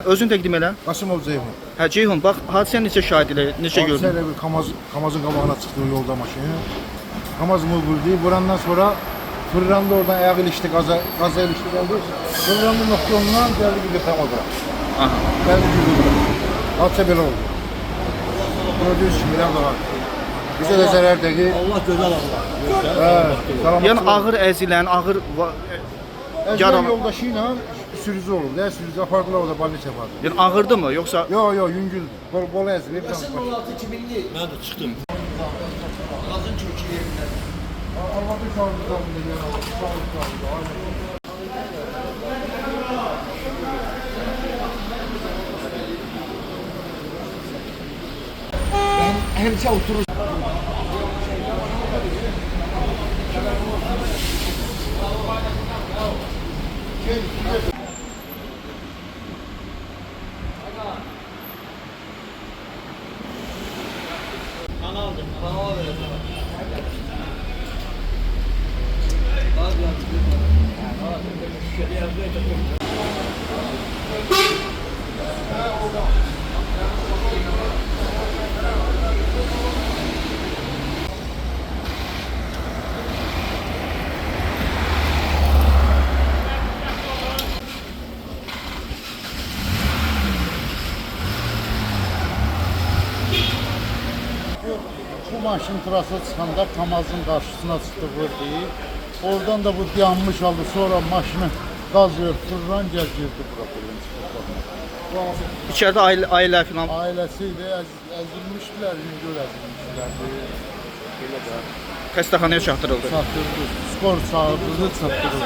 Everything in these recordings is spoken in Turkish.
Özün təqdim elə. Qasımov Ceyhun. Hə Ceyhun, bax hadisə necə şahid elə, necə gördün? Hadisə bir Kamazın qabağına çıxdı yolda maşını. Kamaz vurdu. Vurandan sonra fırlandı oradan ayağı ilişdi, gaza ilişdi geldi. Fırlandı noktasından geldi gibi Kamaz'a. Aha. Geldi gibi bura. Hadise böyle oldu. Gördüğünüz gibi daha. Bize de zarar değil. Allah güzel Allah. Evet. Yəni ağır əzilən, ağır Ezber yoldaşıyla sürücü oldu. Ne sürücü apardılar orada balya yapardı. yəni ağırdı mı yoksa Yo yüngül. Bol ezber. Kasım 16 2000'li. Ben de çıktım. Gazın kökü yerinden. Allah'ın sağlığı Ben hemşe oturur. Kanaldır. Kanala verelim. Bu maşın trasa çıkanda Kamaz'ın karşısına çıktı vurdu. Oradan da bu yanmış aldı. Sonra maşını gazıyor, fırlan girdi bura. içəridə ailə falan Ailesiyle ezilmiştiler, yüngül ezilmişlerdi. Böyle de xəstəxanaya çatdırıldı. çatdırdı. Skor çağırdı, çatdırıldı.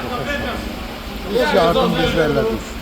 Hiç yardım biz vermedik.